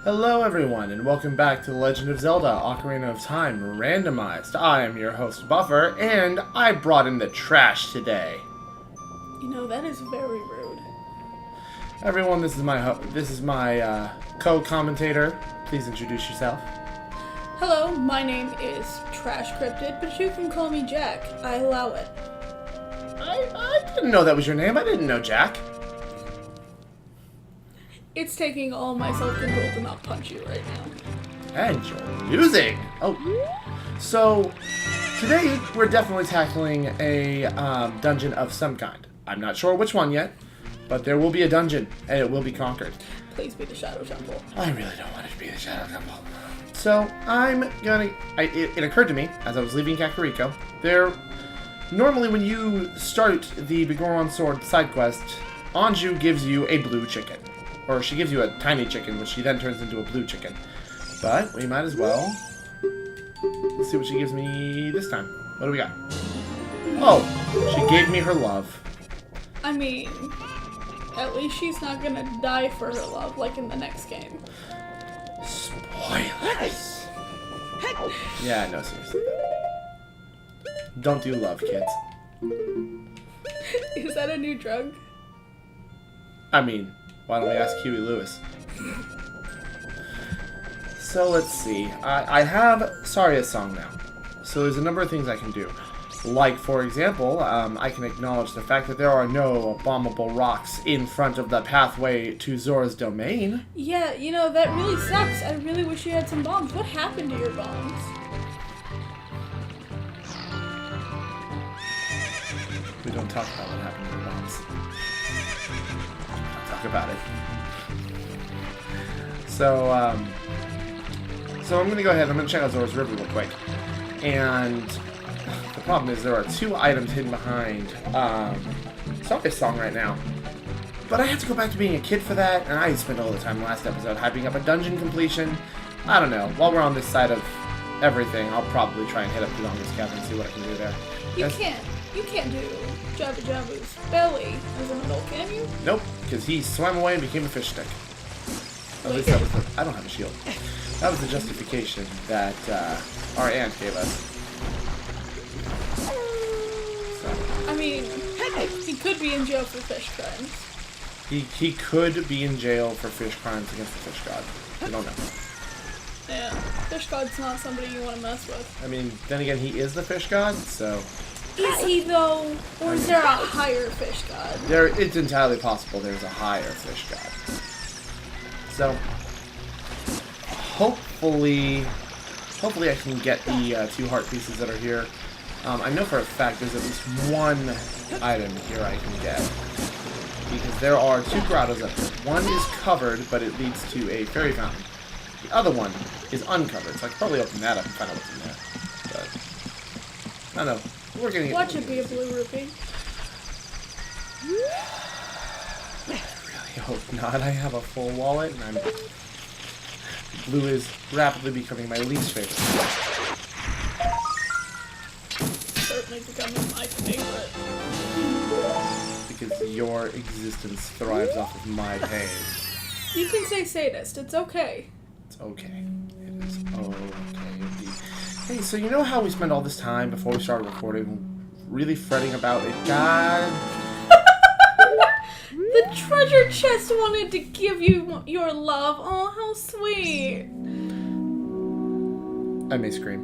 Hello everyone, and welcome back to The Legend of Zelda Ocarina of Time Randomized. I am your host, Buffer, and I brought in the trash today. You know, that is very rude. Everyone, this is my co-commentator. Please introduce yourself. Hello, my name is Trash Cryptid, but you can call me Jack. I allow it. I didn't know that was your name. I didn't know Jack. It's taking all my self-control to not punch you right now. And you're losing! Oh. So, today we're definitely tackling a dungeon of some kind. I'm not sure which one yet, but there will be a dungeon, and it will be conquered. Please be the Shadow Temple. I really don't want it to be the Shadow Temple. So, it occurred to me, as I was leaving Kakariko, normally when you start the Bigoron Sword side quest, Anju gives you a blue chicken. Or she gives you a tiny chicken, which she then turns into a blue chicken. But we might as well. Let's see what she gives me this time. What do we got? Oh, she gave me her love. I mean, at least she's not gonna die for her love, like in the next game. Spoilers. Yeah, no, seriously. Don't do love, kids. Is that a new drug? I mean, why don't we ask Huey Lewis? So let's see. I have Saria's song now. So there's a number of things I can do. Like, for example, I can acknowledge the fact that there are no bombable rocks in front of the pathway to Zora's domain. Yeah, you know, that really sucks. I really wish you had some bombs. What happened to your bombs? We don't talk about what happened to the bombs. About it. So I'm gonna go ahead. I'm gonna check out Zora's River real quick. And the problem is there are two items hidden behind Saria's song right now. But I have to go back to being a kid for that, and I spent all the time last episode hyping up a dungeon completion. I don't know. While we're on this side of everything, I'll probably try and hit up the longest cavern and see what I can do there. You can't do Jabba Jabba's belly as an adult, can you? Nope, because he swam away and became a fish stick. At least I don't have a shield. That was the justification that our aunt gave us. So. I mean, he could be in jail for fish crimes. He could be in jail for fish crimes against the fish god. We don't know. Yeah, fish god's not somebody you want to mess with. I mean, then again, he is the fish god, so... Is he, though? Or is there a higher fish god? It's entirely possible there's a higher fish god. So, hopefully I can get the 2 heart pieces that are here. I know for a fact there's at least one item here I can get. Because there are 2 grottos up here. One is covered, but it leads to a fairy fountain. The other one is uncovered, so I can probably open that up and find out what's in there. But, I don't know. We're gonna get Watch it be a blue rupee. I really hope not. I have a full wallet, and blue is rapidly becoming my least favorite. Certainly becoming my favorite. Because your existence thrives off of my pain. You can say sadist. It's okay. It's okay. It is okay indeed. Hey, so you know how we spent all this time before we started recording really fretting about it? God. The treasure chest wanted to give you your love. Oh, how sweet. I may scream.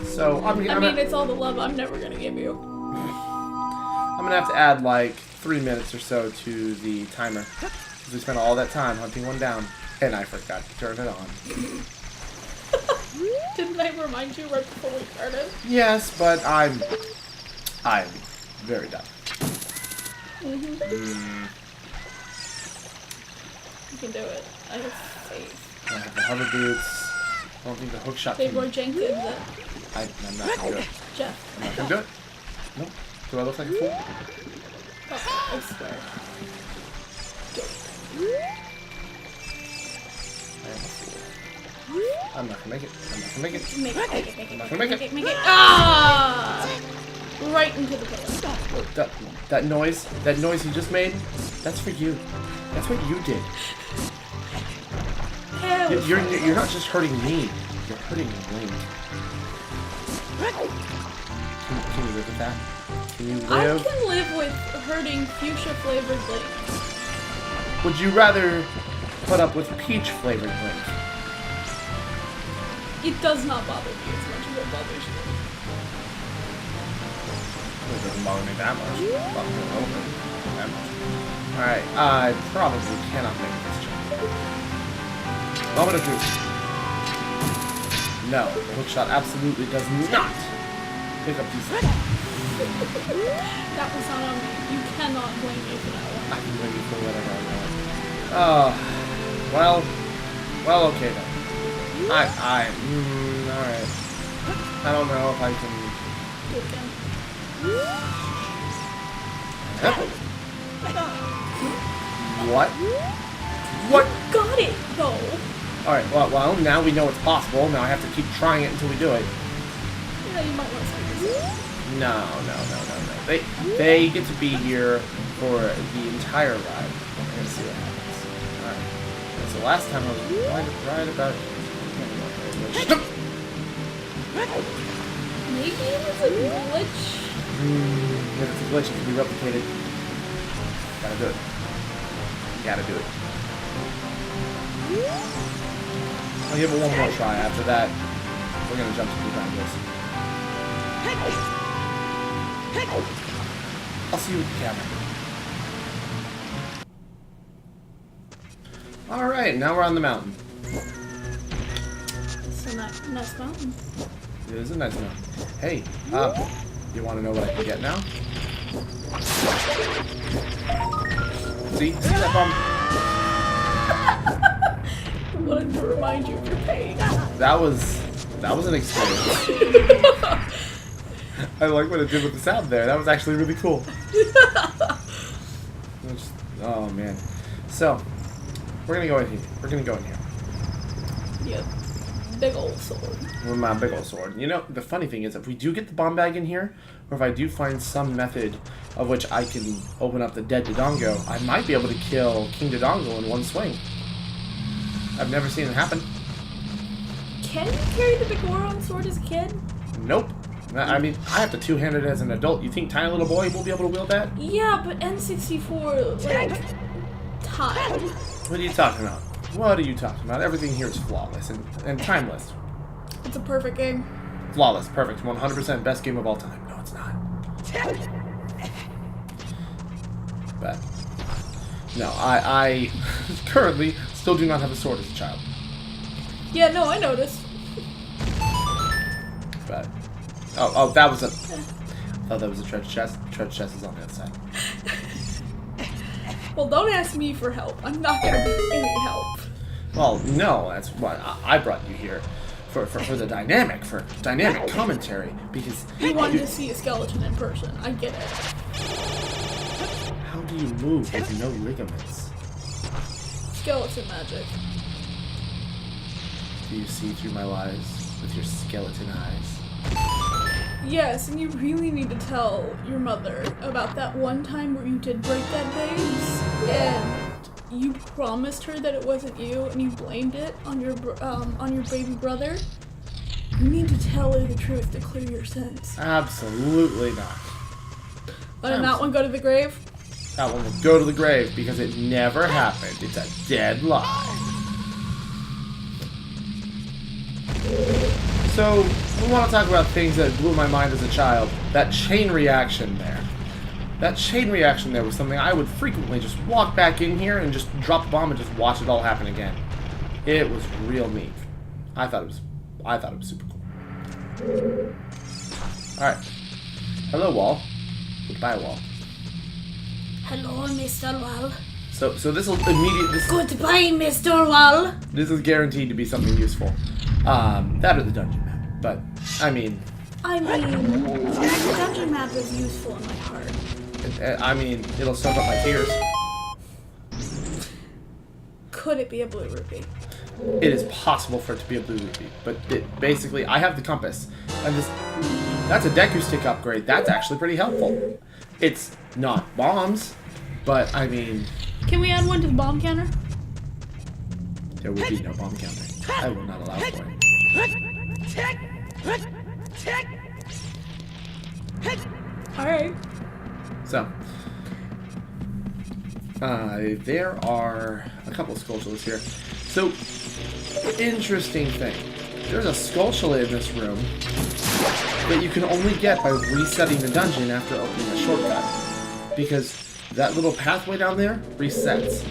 So, it's all the love I'm never going to give you. I'm going to have to add like 3 minutes or so to the timer. Because we spent all that time hunting one down, and I forgot to turn it on. Didn't I remind you right before we started? Yes, but I'm very dumb. You can do it. I have faith. I have the hover boots. I don't think the hook shot Big Boy Jenkins. I'm not gonna do it. Jeff. I'm not gonna do it. Nope. Do I look like a fool? Oh, I swear. I'm not gonna make it. I'm not gonna make it. Make it. I'm not gonna make it. Make it. Ah! Right into the pillar. That noise you just made, that's for you. That's what you did. Hell, You're not just hurting me. You're hurting Link. Can you live with that? Can you I live? can live with hurting fuchsia flavored Link. Would you rather put up with peach flavored Link? It does not bother me as much as it bothers you. It doesn't bother me that much. It bothers me a little bit. That much. Alright, I probably cannot make this jump. Moment of truth. No, the hookshot absolutely does not pick up these things. That was not on me. You cannot blame me for that one. I can blame you for whatever I want. Well, okay then. Alright. I don't know if I can... What? What? Got it, though. Alright, well, now we know it's possible. Now I have to keep trying it until we do it. Yeah, you might want to say this. No. They get to be here for the entire ride. We're gonna see what happens. Alright. So last time I was right about... Maybe it was a glitch. If it's a glitch, it can be replicated. Gotta do it. Gotta do it. I'll give it one more try. After that, we're gonna jump to the dangles. I'll see you with the camera. Alright, now we're on the mountain. It's a nice mountain. It is a nice mountain. Hey, you want to know what I can get now? See that bomb? I wanted to remind you of your pain. That was an experience. I like what it did with the sound there. That was actually really cool. Oh man. So we're gonna go in here. Yep. Big old sword. With my big old sword. You know, the funny thing is, if we do get the bomb bag in here, or if I do find some method of which I can open up the dead Dodongo, I might be able to kill King Dodongo in one swing. I've never seen it happen. Can you carry the big Goron sword as a kid? Nope. I mean, I have to two-hand it as an adult. You think tiny little boy will be able to wield that? Yeah, but N64, like, time. What are you talking about? What are you talking about? Everything here is flawless and timeless. It's a perfect game. Flawless, perfect, 100% best game of all time. No, it's not. But, no, I currently still do not have a sword as a child. Yeah, no, I noticed. But, oh, that was a... I thought that was a treasure chest. The treasure chest is on the other side. Well, don't ask me for help. I'm not gonna be any help. Well, no, that's why I brought you here. For the dynamic commentary, because... You wanted to see a skeleton in person. I get it. How do you move with no ligaments? Skeleton magic. Do you see through my lies with your skeleton eyes? Yes, and you really need to tell your mother about that one time where you did break that vase, and you promised her that it wasn't you, and you blamed it on your baby brother. You need to tell her the truth to clear your sins. Absolutely not. Letting that one go to the grave? That one will go to the grave because it never happened. It's a dead lie. So, we want to talk about things that blew my mind as a child. That chain reaction there. That chain reaction there was something I would frequently just walk back in here and just drop a bomb and just watch it all happen again. It was real neat. I thought it was super cool. Alright. Hello, wall. Goodbye, wall. Hello, Mr. Wall. So this will immediately... Goodbye, Mr. Wall. This is guaranteed to be something useful. That or the dungeon map. But, I mean... the dungeon map is useful in my heart. It'll soak up my tears. Could it be a blue rupee? It is possible for it to be a blue rupee. But basically, I have the compass. And that's a Deku Stick upgrade. That's actually pretty helpful. It's not bombs, but, I mean... Can we add one to the bomb counter? There will be no bomb counter. I will not allow for it. Alright. So, there are a couple of Skulltulas here. So, interesting thing. There's a Skulltula in this room that you can only get by resetting the dungeon after opening a shortcut. Because that little pathway down there resets.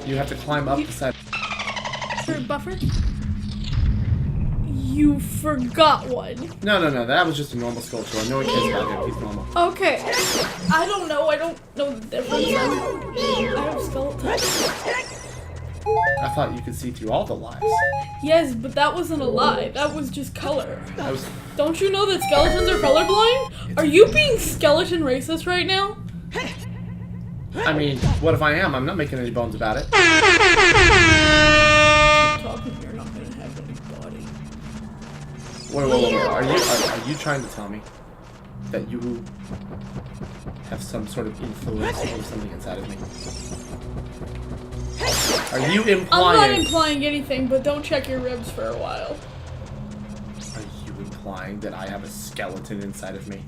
You have to climb up the side. Buffer? You forgot one. No, that was just a normal Skulltula. No one cares about him, he's normal. Okay. I don't know the difference. I have skeletons. I thought you could see through all the lies. Yes, but that wasn't a lie. That was just color. That was... Don't you know that skeletons are colorblind? Are you being skeleton racist right now? I mean, what if I am? I'm not making any bones about it. Keep talking, you're not gonna have any body. Wait. Are you trying to tell me that you have some sort of influence over something inside of me? Are you implying... I'm not implying anything, but don't check your ribs for a while. Are you implying that I have a skeleton inside of me?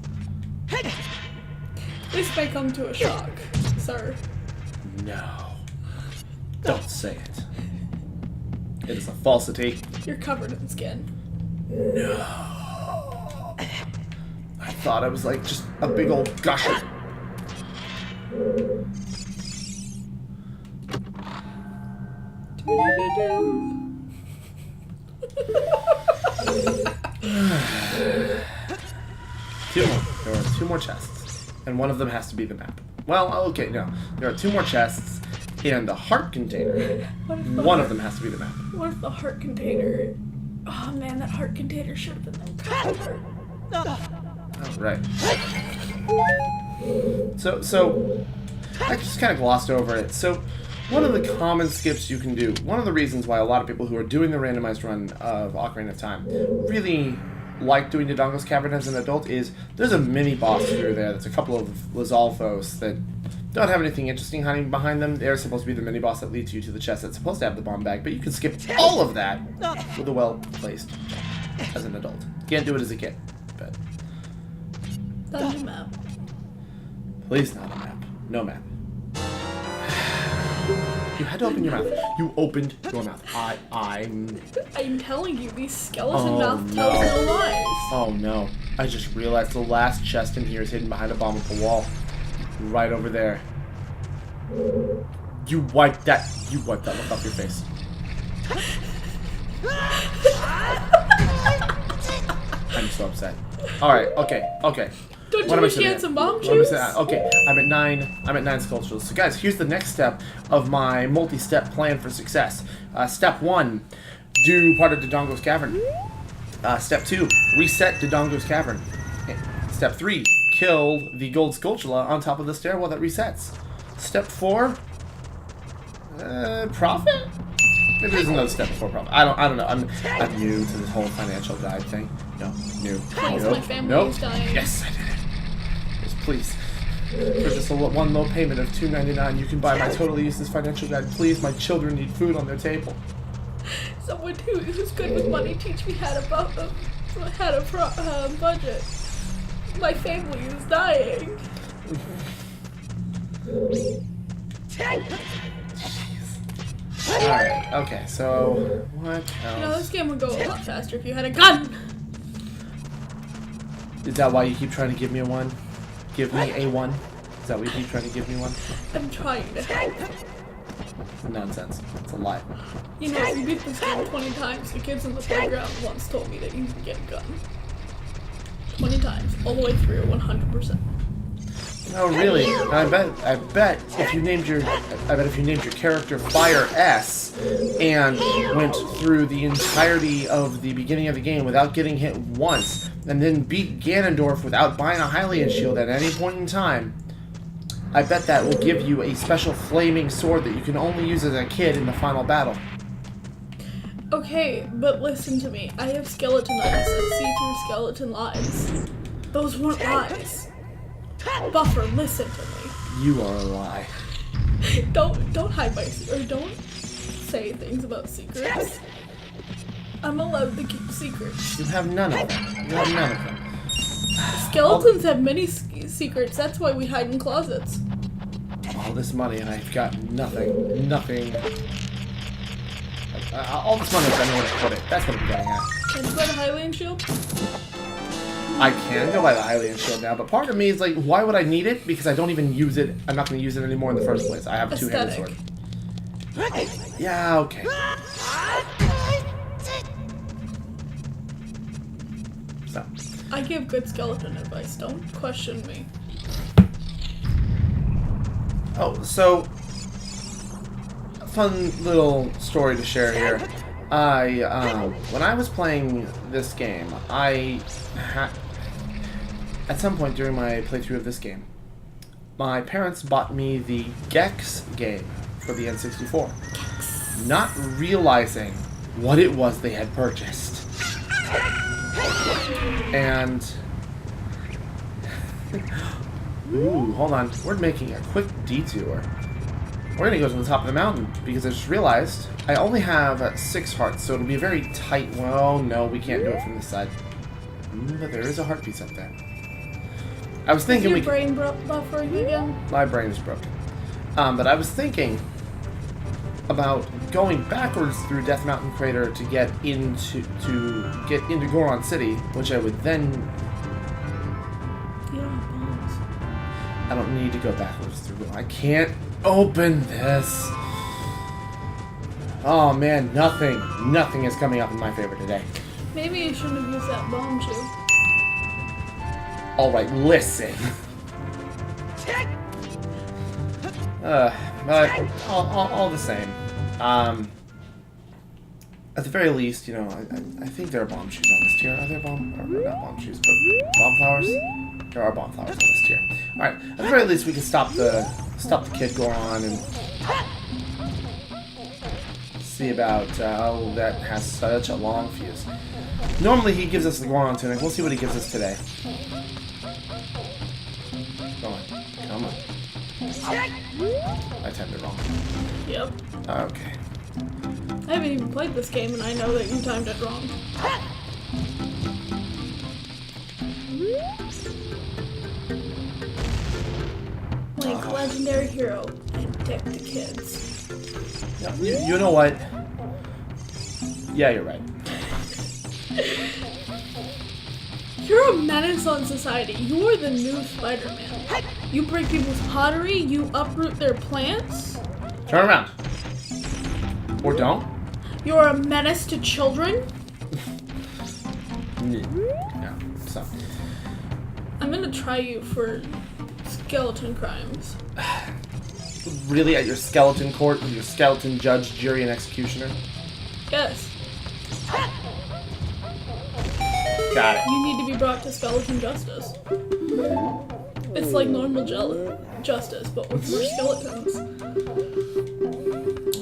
This may come to a shock, sir. No. Don't say it. It is a falsity. You're covered in skin. No. I thought I was like just a big old gusher. Two more. There are 2 more chests, and one of them has to be the map. Well, okay, no. There are 2 more chests and the heart container. One of them has to be the map. What if the heart container? Oh man, that heart container should have been the color. Oh, right. So I just kind of glossed over it. So one of the common skips you can do, one of the reasons why a lot of people who are doing the randomized run of Ocarina of Time really like doing Dodongo's Cavern as an adult is there's a mini boss through there that's a couple of Lizalfos that don't have anything interesting hiding behind them. They're supposed to be the mini boss that leads you to the chest that's supposed to have the bomb bag, but you can skip all of that with a well-placed jump as an adult. Can't do it as a kid, but... Dungeon map. Please not a map. No map. You had to open your mouth. You opened your mouth. I'm telling you, these skeleton mouth tells no lies. Oh no. I just realized the last chest in here is hidden behind a bombable wall. Right over there. You wiped that look off your face. I'm so upset. Alright, okay. Don't you wish you had some bomb juice? Okay, I'm at 9 Skulltulas. So guys, here's the next step of my multi-step plan for success. Step 1, do part of Dodongo's Cavern. Step 2, reset Dodongo's Cavern. Step 3, kill the gold Skulltula on top of the stairwell that resets. Step 4, profit? Maybe there's another step before profit. I don't know. I'm new to this whole financial guide thing. No, new. Please, my family is dying. Yes, I did it. Just please. For just one low payment of $2.99, you can buy my totally useless financial guide. Please, my children need food on their table. Someone who's good with money teach me how to budget. My family is dying. Alright, okay, so what else? You know, this game would go a lot faster if you had a gun! Is that why you keep trying to give me a 1? Give me a 1? Is that why you keep trying to give me 1? I'm trying to help. Nonsense. It's a lie. You know, if you beat this game 20 times, the kids in the playground once told me that you can get a gun. 20 times, all the way through, 100%. No, really. I bet if you named your character Fire S and went through the entirety of the beginning of the game without getting hit once, and then beat Ganondorf without buying a Hylian shield at any point in time, I bet that will give you a special flaming sword that you can only use as a kid in the final battle. Okay, but listen to me. I have skeleton eyes that see through skeleton lies. Those weren't lies. Buffer, listen to me. You are a lie. Don't hide my, or don't say things about secrets. I'm allowed to keep secrets. You have none of them. You have none of them. Skeletons have many secrets. That's why we hide in closets. All this money and I've got nothing. Nothing. All this money, I know where to put it. That's what I'm getting at. Can you go to Hylian Shield? I can go by the Hylian Shield now, but part of me is like, why would I need it? Because I don't even use it. I'm not going to use it anymore in the first place. I have a two-handed sword. Yeah, okay. So. I give good skeleton advice. Don't question me. Oh, so a fun little story to share here. When I was playing this game, at some point during my playthrough of this game, my parents bought me the Gex game for the N64, not realizing what it was they had purchased. And ooh, hold on. We're making a quick detour. We're gonna go to the top of the mountain because I just realized I only have 6 hearts, so it'll be a very tight. Well, no, we can't do it from this side. But there is a heart piece up there. I was thinking is your brain buffering again? My brain is broken. But I was thinking about going backwards through Death Mountain Crater to get into Goron City, which I would then. You don't have bombs. I don't need to go backwards through. I can't open this. Oh man, nothing is coming up in my favor today. Maybe you shouldn't have used that bomb too. All right, listen. But all the same, at the very least, you know, I think there are bomb shoes on this tier. Are there bomb? Or not bomb shoes, but bomb flowers? There are bomb flowers on this tier. All right, at the very least, we can stop the kid Goron and see about. Oh, that has such a long fuse. Normally, he gives us the Goron tunic. We'll see what he gives us today. Come on. I timed it wrong. Yep. Okay. I haven't even played this game and I know that you timed it wrong. Like legendary hero and protect the kids. You know what? Yeah, you're right. You're a menace on society. You're the new Spider-Man. You break people's pottery, you uproot their plants. Turn around. Or don't. You're a menace to children. Yeah, so. I'm gonna try you for skeleton crimes. Really, at your skeleton court with your skeleton judge, jury, and executioner? Yes. Got it. You need to be brought to skeleton justice. It's like normal justice, but with more skeletons.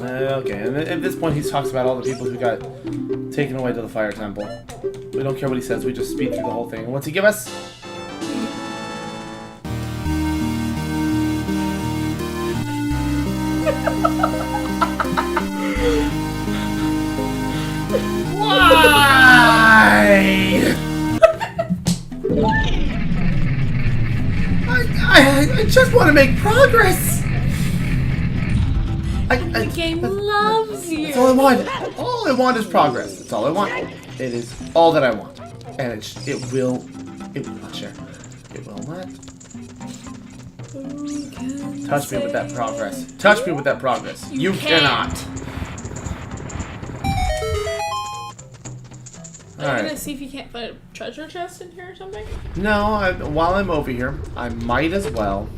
Okay, and at this point he talks about all the people who got taken away to the fire temple. We don't care what he says, we just speed through the whole thing. And what's he give us? Why? I just want to make progress. The game loves you. That's all I want. All I want is progress. That's all I want. It is all that I want, and it will not share. It will not. Touch me with that progress. Touch me with that progress. You cannot. Are you gonna see if you can't find a treasure chest in here or something? No, while I'm over here, I might as well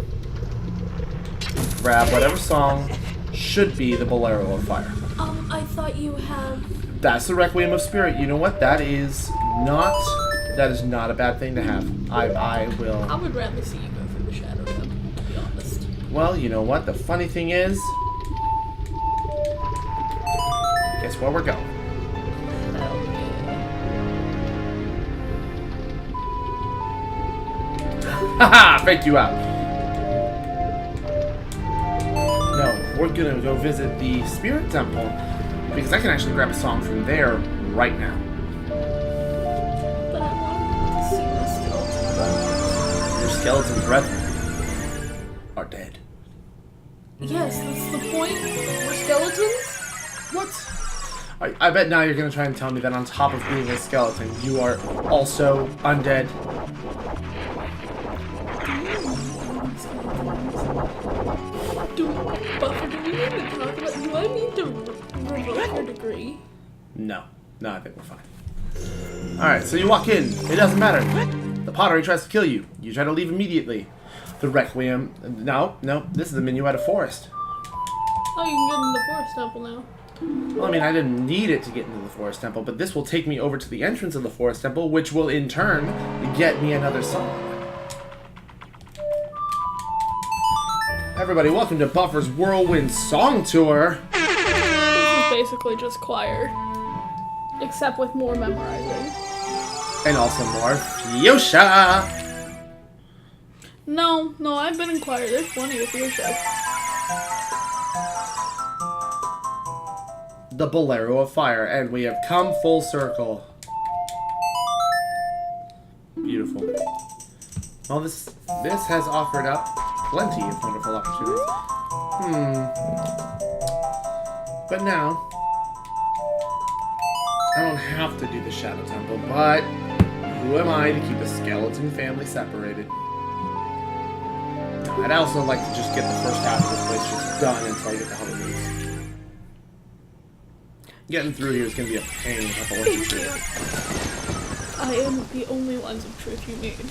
grab whatever song should be the Bolero of Fire. I thought you had... That's the Requiem of Spirit. You know what? That is not a bad thing to have. I will... I would rather see you go through the shadow, though, to be honest. Well, you know what? The funny thing is... Guess where we're going? Haha! Faked you out. No. we're gonna go visit the Spirit Temple because I can actually grab a song from there right now. But I want to see the skeleton. Your skeleton brethren are dead. Yes, that's the point. We're skeletons? What? I bet now you're gonna try and tell me that on top of being a skeleton, you are also undead. Buffer, do we need to talk about... Do I need to revoke your degree? No, I think we're fine. Alright, so you walk in. It doesn't matter. The pottery tries to kill you. You try to leave immediately. The Requiem... No, this is the Minuet of Forest. Oh, you can get into the Forest Temple now. Well, I mean, I didn't need it to get into the Forest Temple, but this will take me over to the entrance of the Forest Temple, which will, in turn, get me another song. Everybody, welcome to Buffer's Whirlwind Song Tour! This is basically just choir. Except with more memorizing. And also more fuchsia! No, I've been in choir. There's plenty of fuchsia. The Bolero of Fire, and we have come full circle. Beautiful. Well, this has offered up plenty of wonderful opportunities. But now, I don't have to do the Shadow Temple, but who am I to keep a skeleton family separated? I'd also like to just get the first half of this place just done until I get the Halloween. Getting through here is going to be a pain. I have to let you through. I am the only lens of truth you need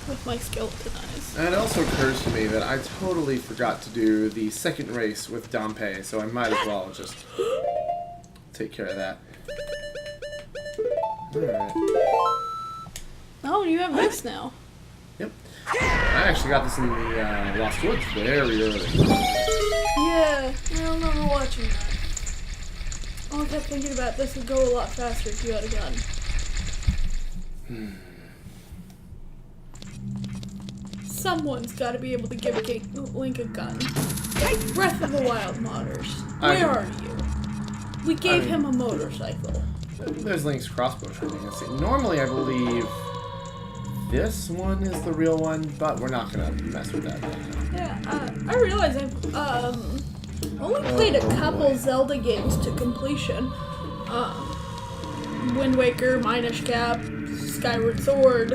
with my skeleton eyes. And it also occurs to me that I totally forgot to do the second race with Dompe, so I might as well just take care of that. Alright. Oh, you have this now. Yep. I actually got this in the Lost Woods very early. Yeah, I remember watching that. All I kept thinking about, this would go a lot faster if you had a gun. Someone's got to be able to give Link a gun. Breath of the Wild modders. Where are you? We gave him a motorcycle. There's Link's crossbow training. Normally, I believe this one is the real one, but we're not gonna mess with that right now. Yeah, I realize I've only played a couple Zelda games to completion. Wind Waker, Minish Cap, Skyward Sword.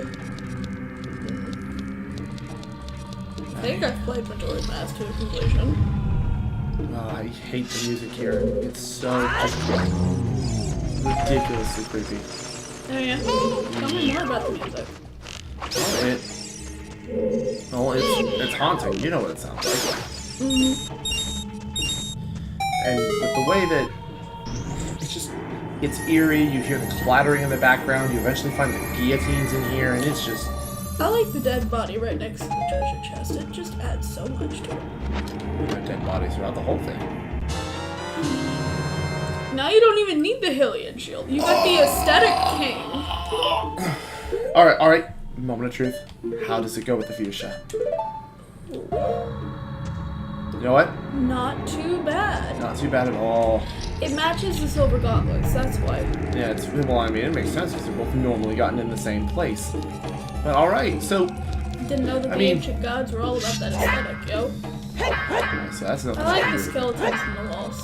I think I've played Majora's Mask to completion. Oh, I hate the music here. It's so just ridiculously creepy. Oh yeah? Tell me more about the music. It's haunting. You know what it sounds like. And with the way that it's eerie, you hear the clattering in the background, you eventually find the guillotines in here, and it's just... I like the dead body right next to the treasure chest. It just adds so much to it. There are dead bodies throughout the whole thing. Now you don't even need the Hylian shield. You got the aesthetic king. Alright. Moment of truth. How does it go with the fuchsia? You know what? Not too bad. Not too bad at all. It matches the silver gauntlets, that's why. Yeah, well, I mean, it makes sense because they're both normally gotten in the same place. But alright, so... Didn't know that the ancient gods were all about that aesthetic, yo. So that's nothing. I like the skeletons in the walls.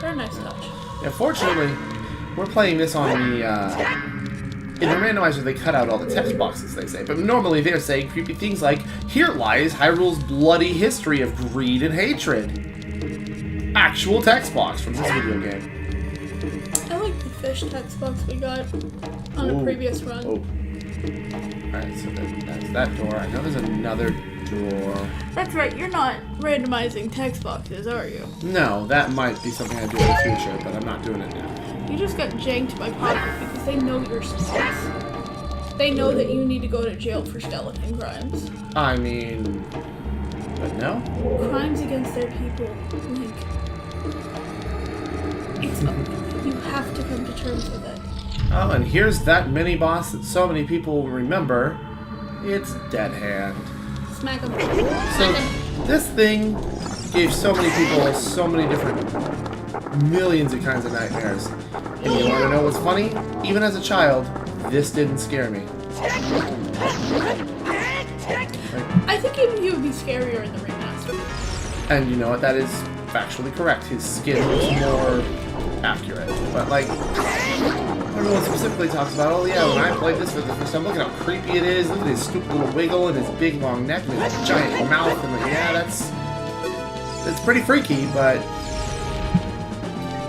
They're a nice touch. Yeah, fortunately, we're playing this on the, in the randomizer, they cut out all the text boxes, they say. But normally they're saying creepy things like, "Here lies Hyrule's bloody history of greed and hatred." Actual text box from this video game. I like the fish text box we got on a previous run. Alright, so that's that door. I know there's another door. That's right, you're not randomizing text boxes, are you? No, that might be something I do in the future, but I'm not doing it now. You just got janked by Pocket because they know your secrets. They know that you need to go to jail for skeleton crimes. I mean... but no? Crimes against their people, Link. It's you have to come to terms with it. Oh, and here's that mini-boss that so many people remember. It's Dead Hand. Smack him. So, this thing gave so many people so many different millions of kinds of nightmares. And you want to know what's funny? Even as a child, this didn't scare me. I think he would be scarier in the remaster. And you know what? That is factually correct. His skin was more accurate. But like, everyone specifically talks about, oh yeah, when I played this for the first time, look at how creepy it is. Look at his stupid little wiggle and his big long neck and his giant mouth. And like, yeah, that's pretty freaky, but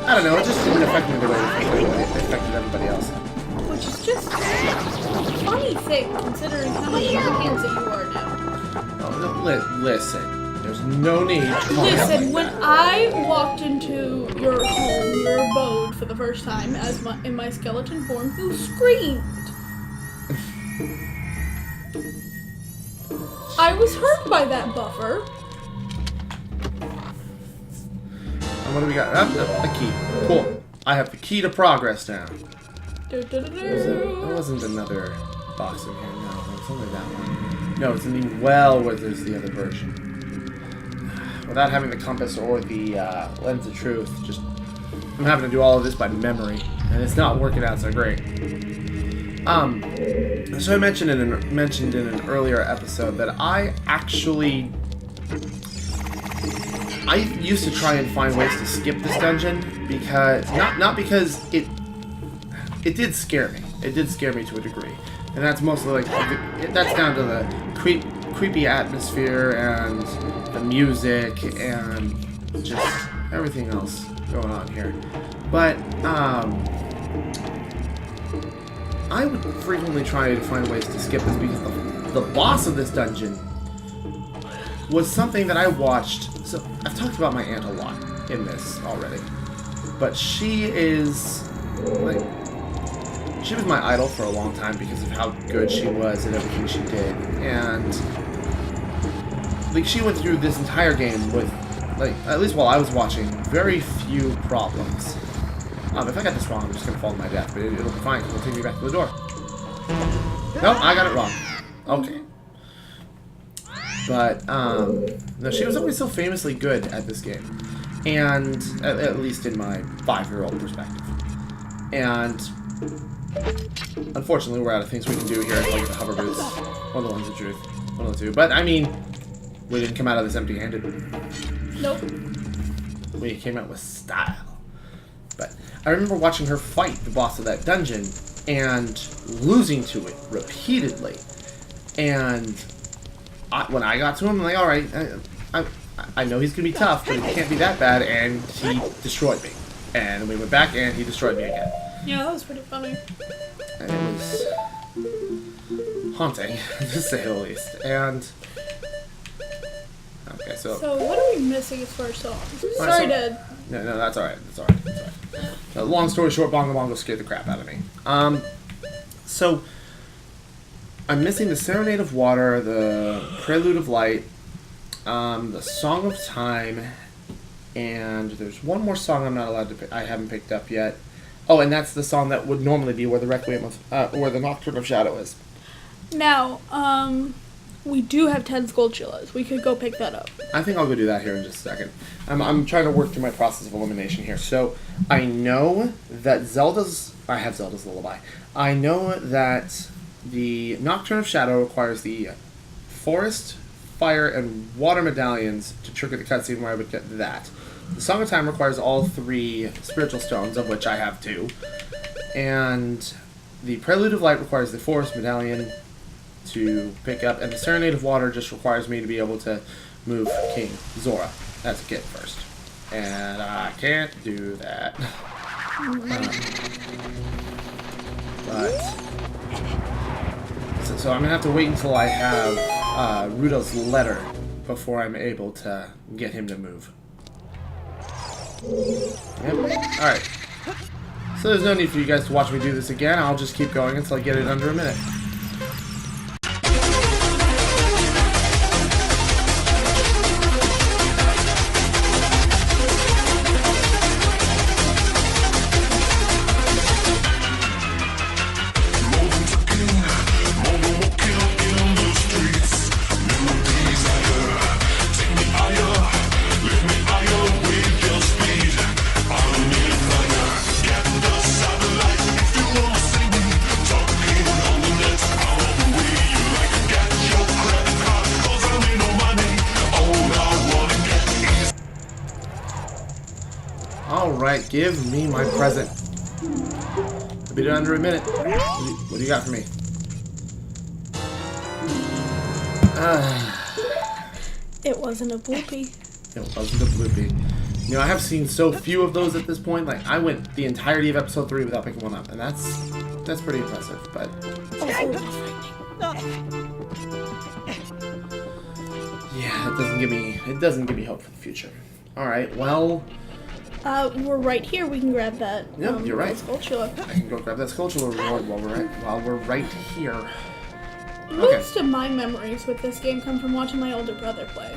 I don't know. It just didn't affect me the way it affected everybody else. Which is just a funny thing, considering how many Europeans that you are now. Oh, no, listen. There's no need to call me out Listen, like when that. I walked into your home, your abode for the first time in my skeleton form, you screamed. I was hurt by that buffer. And what do we got? A key. Cool. I have the key to progress now. There wasn't another box in here. No, it's only that one. No, it's in the well where there's the other version. Without having the compass or the lens of truth, just I'm having to do all of this by memory, and it's not working out so great. So I mentioned in an earlier episode that I used to try and find ways to skip this dungeon because not because it did scare me. It did scare me to a degree, and that's mostly like that's down to the creepy atmosphere and the music and just everything else going on here. But I would frequently try to find ways to skip this because the boss of this dungeon was something that I watched. So I've talked about my aunt a lot in this already, but she is like, she was my idol for a long time because of how good she was and everything she did. And like, she went through this entire game with, like, at least while I was watching, very few problems. If I got this wrong, I'm just gonna fall to my death, but it'll be fine because it'll take me back to the door. Nope, I got it wrong. Okay. But, no, she was always so famously good at this game. And, at least in my 5-year-old perspective. And, unfortunately, we're out of things we can do here until I get the hover boots. One of the ones of truth. One of the two. But, I mean, we didn't come out of this empty-handed. Nope. We came out with style. But I remember watching her fight the boss of that dungeon and losing to it repeatedly. And when I got to him, I'm like, alright, I know he's going to be tough, but he can't be that bad, and he destroyed me. And we went back, and he destroyed me again. Yeah, that was pretty funny. And it was haunting, to say the least. And okay, so what are we missing as far as songs? Sorry, Dad. No, that's alright. That's alright. Long story short, Bongo Bongo scared the crap out of me. So I'm missing the Serenade of Water, the Prelude of Light, the Song of Time, and there's one more song I'm not allowed to pick. I haven't picked up yet. Oh, and that's the song that would normally be where the Requiem of, where the Nocturne of Shadow is. Now, we do have 10 Skulltulas. We could go pick that up. I think I'll go do that here in just a second. I'm trying to work through my process of elimination here. So, I know that I have Zelda's Lullaby. I know that the Nocturne of Shadow requires the Forest, Fire, and Water medallions to trigger the cutscene where I would get that. The Song of Time requires all 3 spiritual stones, of which I have 2. And the Prelude of Light requires the Forest medallion to pick up, and the Serenade of Water just requires me to be able to move King Zora as a kid first. And I can't do that. So I'm going to have to wait until I have Rudo's letter before I'm able to get him to move. Yep. Alright. So there's no need for you guys to watch me do this again. I'll just keep going until I get it under a minute. Take me higher, Alright, give me my present. I'll be done under a minute. What do you got for me? It wasn't a bloopy. It wasn't a bloopy. You know, I have seen so few of those at this point. Like, I went the entirety of episode 3 without picking one up, and that's pretty impressive. But yeah, it doesn't give me hope for the future. All right, well. We're right here. We can grab that. Yep, you're right. Skulltula. I can go grab that Skulltula reward while we're right here. Most of my memories with this game come from watching my older brother play.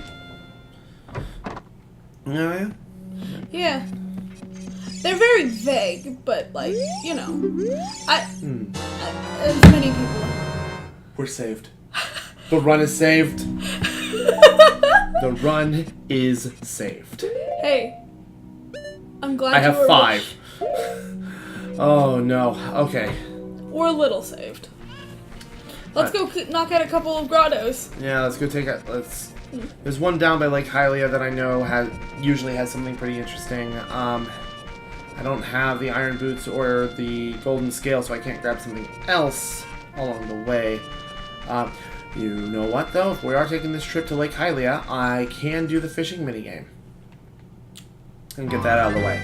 Oh, yeah? Yeah. They're very vague, but, like, you know. As many people. We're saved. The run is saved. The run is saved. Hey. I'm glad I have 5. Oh, no. Okay. We're a little saved. Let's go knock out a couple of grottos. Yeah, let's go take it. There's one down by Lake Hylia that I know usually has something pretty interesting. I don't have the iron boots or the golden scale, so I can't grab something else along the way. You know what, though? If we are taking this trip to Lake Hylia, I can do the fishing minigame. And get that out of the way.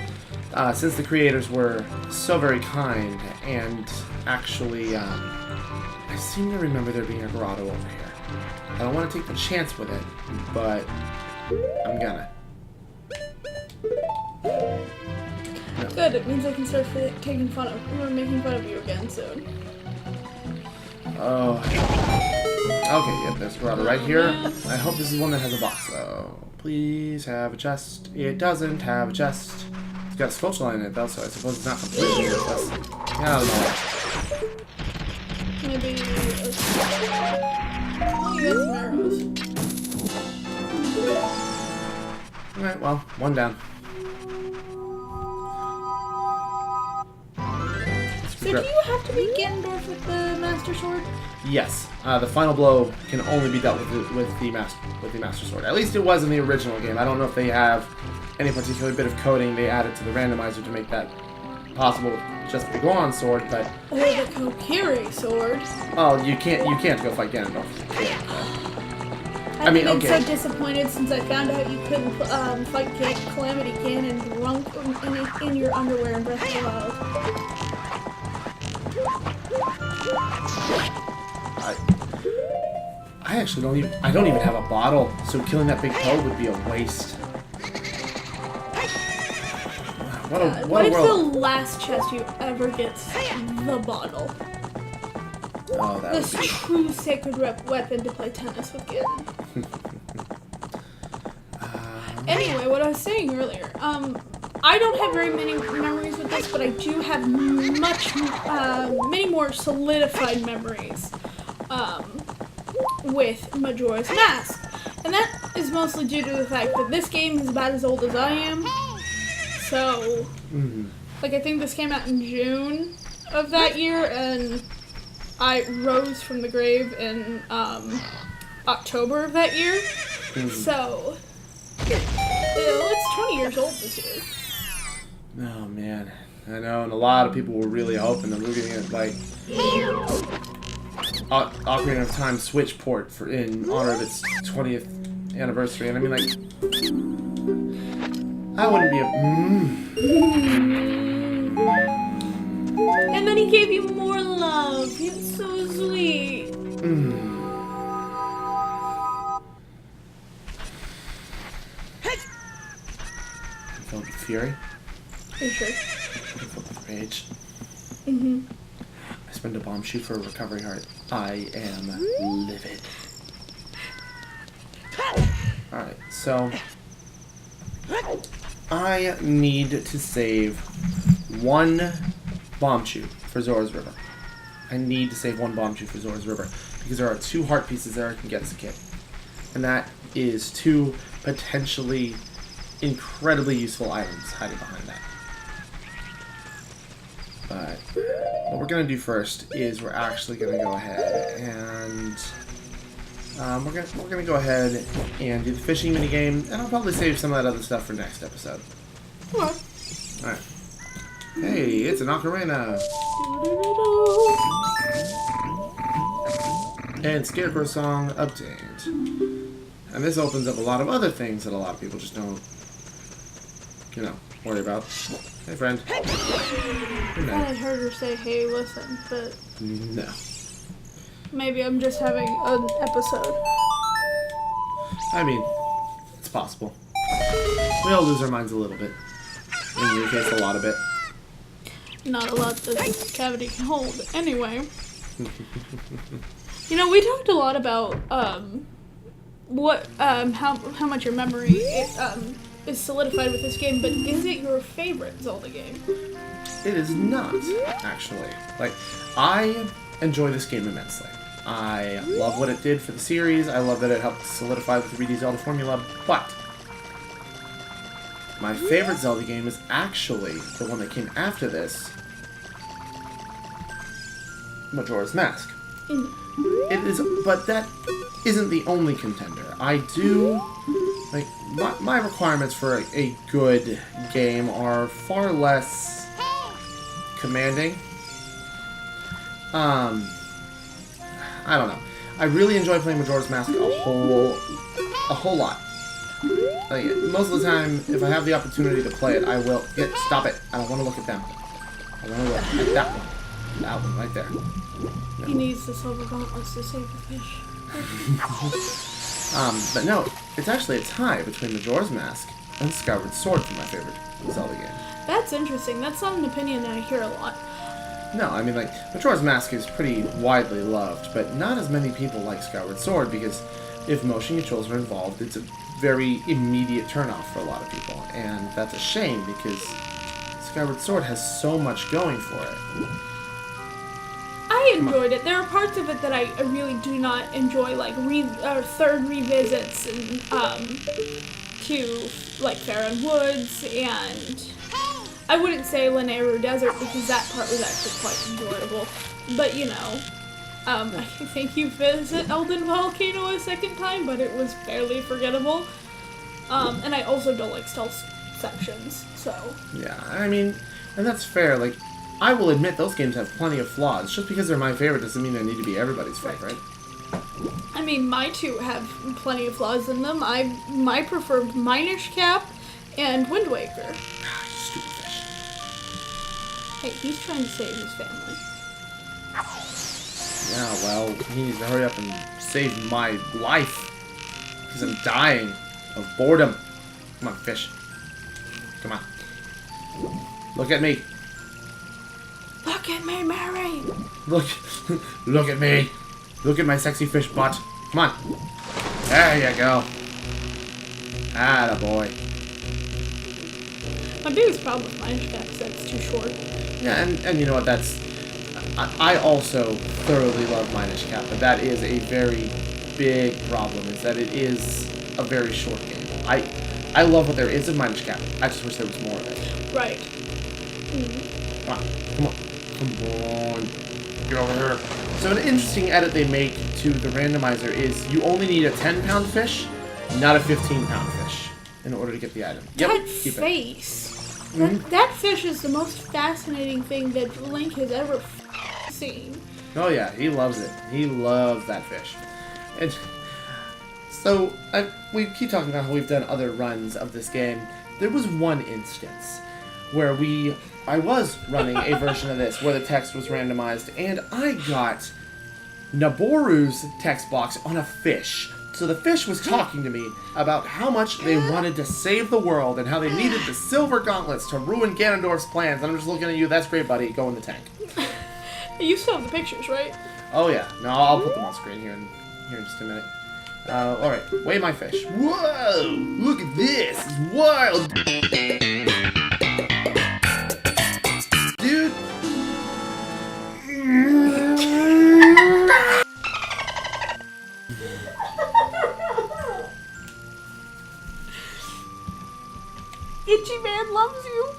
Since the creators were so very kind, and actually, I seem to remember there being a grotto over here. I don't want to take the chance with it, but I'm gonna. No. Good, it means I can start making fun of you again soon. Oh. Okay, yep, there's a grotto right here. I hope this is one that has a box, though. Please have a chest. It doesn't have a chest. It's got a Skulltula in it, though, so I suppose it's not completely useless. I don't know. Maybe. Oh, you got some arrows. Alright, well, one down. So do you have to beat Ganondorf with the Master Sword? Yes. The final blow can only be dealt with the Master Sword. At least it was in the original game. I don't know if they have any particular bit of coding they added to the randomizer to make that possible with just the Goron sword, but... Or the Kokiri sword. Oh, you can't go fight Ganondorf. I've been so disappointed since I found out you couldn't fight Calamity Ganon drunk in your underwear in Breath of the Wild. I actually don't even have a bottle, so killing that big toad would be a waste. What if world. the last chest you ever gets the bottle? Oh, that This would be... true sacred weapon to play tennis with Ganon. Anyway, what I was saying earlier, I don't have very many memories with this, but I do have many more solidified memories with Majora's Mask. And that is mostly due to the fact that this game is about as old as I am. So, like, I think this came out in June of that year, and I rose from the grave in October of that year. So, it's 20 years old this year. Oh, man. I know, and a lot of people were really hoping that we were going to get, like, Ocarina of Time Switch port in honor of its 20th anniversary. And I mean, like, I wouldn't be And then he gave you more love. It's so sweet. Filled with fury. Are you sure? Filled with rage. I spend a bomb shoot for a recovery heart. I am livid. Alright, so I need to save one bomb shoot for Zora's River. I need to save one bomb shoot for Zora's River because there are 2 heart pieces there I can get as a kid. And that is 2 potentially incredibly useful items hiding behind that. But what we're going to do first is we're actually going to go ahead and we're gonna go ahead and do the fishing minigame, and I'll probably save some of that other stuff for next episode. Alright. It's an ocarina. And Scarecrow song obtained. And this opens up a lot of other things that a lot of people just don't, you know, worry about. Hey, friend. I thought I heard her say, hey, listen, but... No. Maybe I'm just having an episode. I mean, it's possible. We all lose our minds a little bit. In your case, a lot of it. Not a lot this cavity can hold. Anyway. You know, we talked a lot about, how much your memory is solidified with this game, but is it your favorite Zelda game? It is not, actually. Like, I enjoy this game immensely. I love what it did for the series. I love that it helped solidify the 3D Zelda formula, but my favorite Zelda game is actually the one that came after this, Majora's Mask. It is, but that isn't the only contender. I do, like, my requirements for a good game are far less commanding. I don't know. I really enjoy playing Majora's Mask a whole lot. Like, most of the time, if I have the opportunity to play it, I will. Stop it! I don't want to look at them. I want to look at that one. That one right there. No. He needs the silver gauntlets to save the fish. But no, it's actually a tie between Majora's Mask and Skyward Sword for my favorite Zelda game. That's interesting. That's not an opinion I hear a lot. No, I mean, like, Majora's Mask is pretty widely loved, but not as many people like Skyward Sword, because if motion controls are involved, it's a very immediate turnoff for a lot of people, and that's a shame, because Skyward Sword has so much going for it. I enjoyed it. There are parts of it that I really do not enjoy, like third revisits and to like Farron Woods, and I wouldn't say Lanayru Desert because that part was actually quite enjoyable. But you know, I think you visit Elden Volcano a second time, but it was fairly forgettable. And I also don't like stealth sections, so. Yeah, I mean, and that's fair. Like, I will admit those games have plenty of flaws. Just because they're my favorite doesn't mean they need to be everybody's favorite. I mean, my two have plenty of flaws in them. My preferred Minish Cap and Wind Waker. You stupid fish. Hey, he's trying to save his family. Yeah, well, he needs to hurry up and save my life. Because I'm dying of boredom. Come on, fish. Come on. Look at me. Look at me, Mary! Look at me. Look at my sexy fish butt. Come on. There you go. Attaboy. My biggest problem with Minish Cap is that it's too short. Yeah, and you know what, that's... I also thoroughly love Minish Cap, but that is a very big problem, is that it is a very short game. I love what there is of Minish Cap. I just wish there was more of it. Right. Come on. Come on. Come on. Get over here. So an interesting edit they make to the randomizer is you only need a 10-pound fish, not a 15-pound fish, in order to get the item. Yep, That keep face. That fish is the most fascinating thing that Link has ever seen. Oh yeah, he loves it. He loves that fish. And so, we keep talking about how we've done other runs of this game. There was one instance where I was running a version of this where the text was randomized, and I got Naboru's text box on a fish. So the fish was talking to me about how much they wanted to save the world and how they needed the silver gauntlets to ruin Ganondorf's plans. And I'm just looking at you, that's great, buddy, go in the tank. You still have the pictures, right? Oh yeah, no, I'll put them on screen here in just a minute. Alright, weigh my fish. Whoa! Look at this! It's wild! Dude! Itchy Man loves you.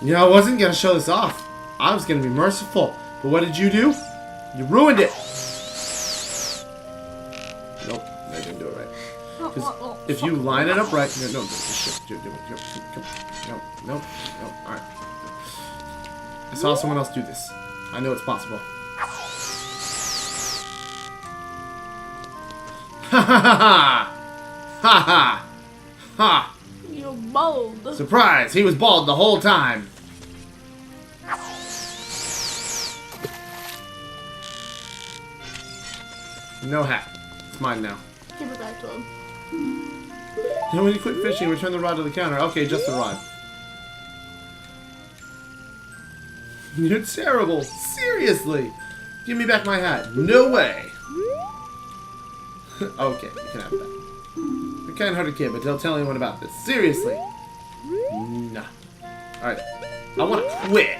You know, I wasn't gonna show this off. I was gonna be merciful. But what did you do? You ruined it! Nope, I didn't do it right. Because if you line it up right, no, all right. I saw someone else do this. I know it's possible. Ha ha ha ha ha ha! You're bald. Surprise! He was bald the whole time. No hat. It's mine now. Give it back to him. You know, when you quit fishing, return the rod to the counter. Okay, just the rod. You're terrible. Seriously. Give me back my hat. No way. Okay, you can have that. You're a kind-hearted kid, but don't tell anyone about this. Seriously. Nah. Alright. I want to quit.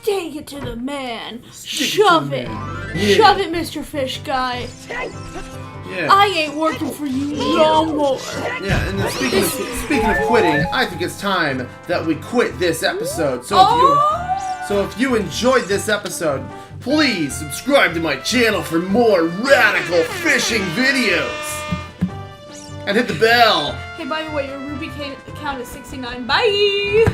Take it to the man. Stick Shove to it. the man. Yeah. Shove it, Mr. Fish Guy. Yeah. I ain't working for you no more. Yeah, and then speaking of quitting, I think it's time that we quit this episode. So if you enjoyed this episode, please subscribe to my channel for more radical fishing videos. And hit the bell. Hey, by the way, your Ruby count is 69. Bye!